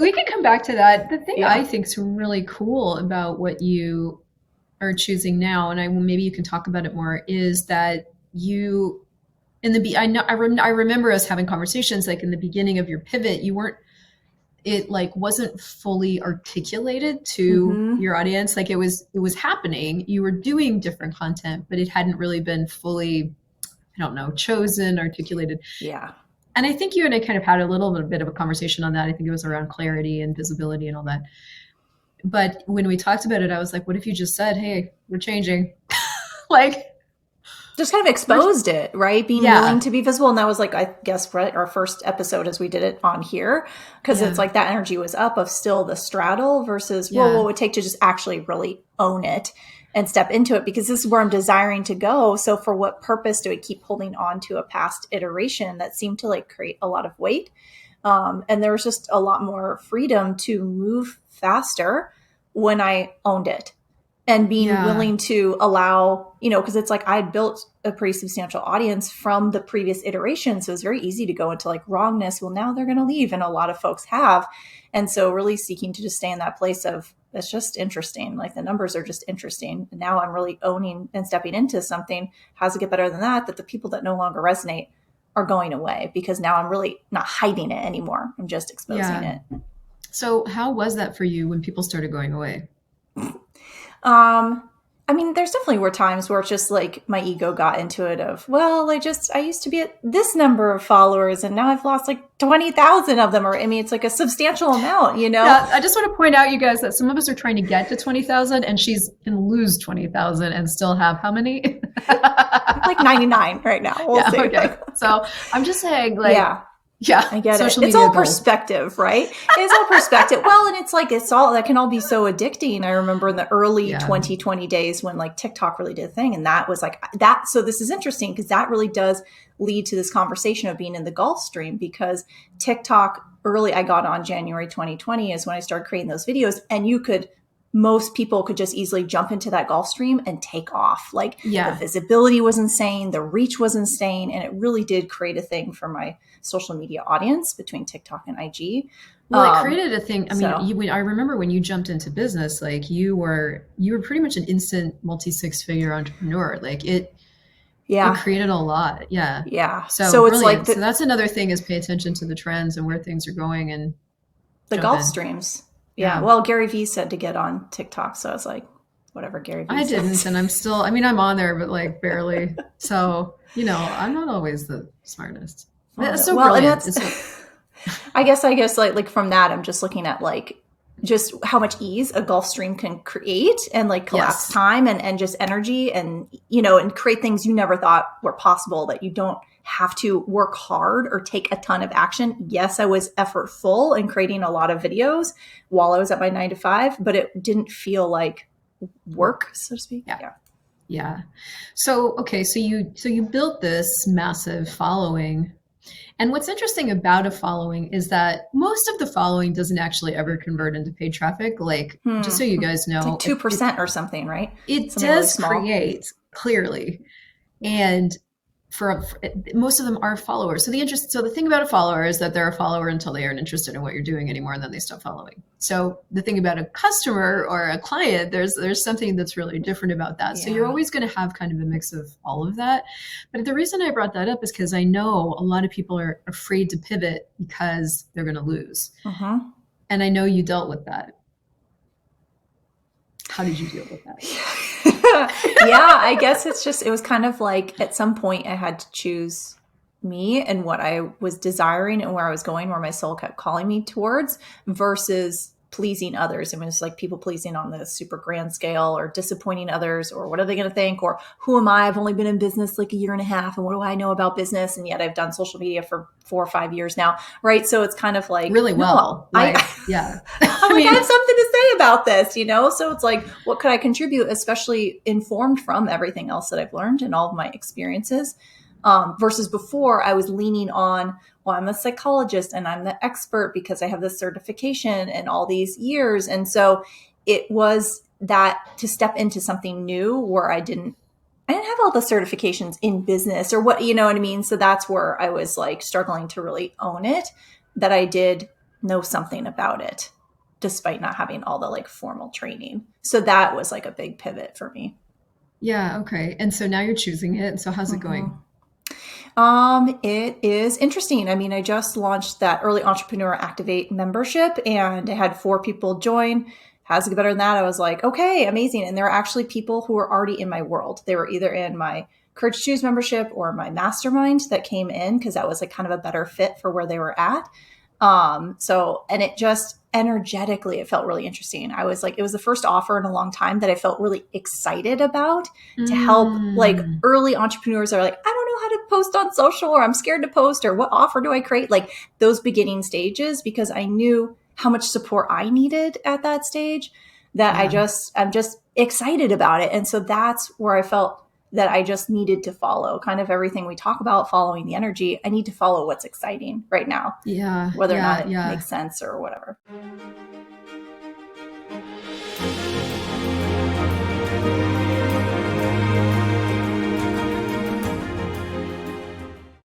we can come back to that. The thing I Yeah. think is really cool about what you are choosing now, and maybe you can talk about it more, is that you in the I know I remember us having conversations like in the beginning of your pivot, you weren't it like wasn't fully articulated to Hmm. your audience. Like it was happening. You were doing different content, but it hadn't really been fully, I don't know, chosen, articulated. Yeah. And I think you and I kind of had a little bit of a conversation on that. I think it was around clarity and visibility and all that. But when we talked about it, I was like, what if you just said, hey, we're changing? Like, Just kind of we're, exposed it, right? Being willing yeah, to be visible. And that was like, I guess, right, our first episode as we did it on here, because it's yeah, like that energy was up of still the straddle versus, well, what yeah, would it take to just actually really own it and step into it? Because this is where I'm desiring to go. So for what purpose do I keep holding on to a past iteration that seemed to like create a lot of weight? And there was just a lot more freedom to move faster when I owned it and being yeah, willing to allow, because it's like I had built a pretty substantial audience from the previous iteration. So it's very easy to go into like wrongness. Well, now they're going to leave. And a lot of folks have. And so really seeking to just stay in that place of that's just interesting. Like the numbers are just interesting. And now I'm really owning and stepping into something. How's it get better than that? That the people that no longer resonate are going away because now I'm really not hiding it anymore. I'm just exposing yeah. it. So how was that for you when people started going away? Um, I mean, there's definitely were times where it's just like my ego got into it of, well, I used to be at this number of followers and now I've lost like 20,000 of them. Or, I mean, it's like a substantial amount, you know? Yeah, I just want to point out, you guys, that some of us are trying to get to 20,000 and she's can lose 20,000 and still have how many? Like 99 right now. We'll Yeah, see. okay. So I'm just saying, like, Yeah. yeah, I get it. social It's media all gold. perspective, right? It's all perspective. Well, and it's like it's all that can all be so addicting. I remember in the early Yeah. 2020 days when like TikTok really did a thing, and that was like that. So this is interesting because that really does lead to this conversation of being in the Gulf Stream because TikTok early I got on January 2020 is when I started creating those videos, and most people could just easily jump into that Gulf Stream and take off. Like the Yeah. visibility was insane, the reach was insane, and it really did create a thing for my social media audience between TikTok and IG. Well, it created a thing. I mean, So I remember when you jumped into business, like you were pretty much an instant multi six figure entrepreneur. Like it yeah, created a lot. Yeah. yeah. So So it's like brilliant. So that's another thing is pay attention to the trends and where things are going and the jump Gulf in. Streams. Yeah. Yeah. Well, Gary Vee said to get on TikTok, so I was like, whatever Gary Vee I didn't, says. and I'm still, I mean, I'm on there, but like barely. So, I'm not always the smartest. It's so Well, and brilliant. that's It's so, I guess like from that I'm just looking at like just how much ease a Gulf Stream can create and like collapse yes. time and just energy and and create things you never thought were possible that you don't have to work hard or take a ton of action. Yes, I was effortful in creating a lot of videos while I was at my 9 to 5, but it didn't feel like work, Work. so to speak. Yeah. Yeah. Yeah. So, okay, so you built this massive following. And what's interesting about a following is that most of the following doesn't actually ever convert into paid traffic. Like, just so you guys It's like know, it it, 2% or something, right? it Something really does small. create clearly. And for most of them are followers. So the thing about a follower is that they're a follower until they aren't interested in what you're doing anymore, and then they stop following. So the thing about a customer or a client, there's something that's really different about that. So you're Yeah. always going to have kind of a mix of all of that. But the reason I brought that up is because I know a lot of people are afraid to pivot because they're going to lose, Uh-huh. and I know you dealt with that. How did you deal with that? Yeah, I guess it was kind of like at some point I had to choose me and what I was desiring and where I was going, where my soul kept calling me towards versus pleasing others. I mean, it's like people pleasing on the super grand scale or disappointing others or what are they going to think or who am I? I've only been in business like a year and a half and what do I know about business? And yet I've done social media for 4 or 5 years now, right? So it's kind of like, Really no, well, like yeah. I'm I like, I have mean, something to say about this. So it's like, what could I contribute, especially informed from everything else that I've learned and all of my experiences? Versus before, I was leaning on, well, I'm a psychologist and I'm the expert because I have this certification and all these years. And so it was that to step into something new where I didn't have all the certifications in business or what, you know what I mean? So that's where I was like struggling to really own it that I did know something about it, despite not having all the like formal training. So that was like a big pivot for me. Yeah. Okay. And so now you're choosing it. So how's it going? It is interesting. I mean, I just launched that Early Entrepreneur Activate membership and I had 4 people join. Has to get better than that. I was like, okay, amazing. And there are actually people who were already in my world. They were either in my Courage to Choose membership or my mastermind that came in because that was like kind of a better fit for where they were at. And it just energetically, it felt really interesting. I was like, it was the first offer in a long time that I felt really excited about to help like Mm. early entrepreneurs that are like, I don't know how to post on social, or I'm scared to post, or what offer do I create? Like those beginning stages, because I knew how much support I needed at that stage that Yeah. I'm just excited about it. And so that's where I felt that I just needed to follow kind of everything we talk about, following the energy. I need to follow what's exciting right now, Yeah. whether or not Yeah. it Yeah. makes sense or whatever.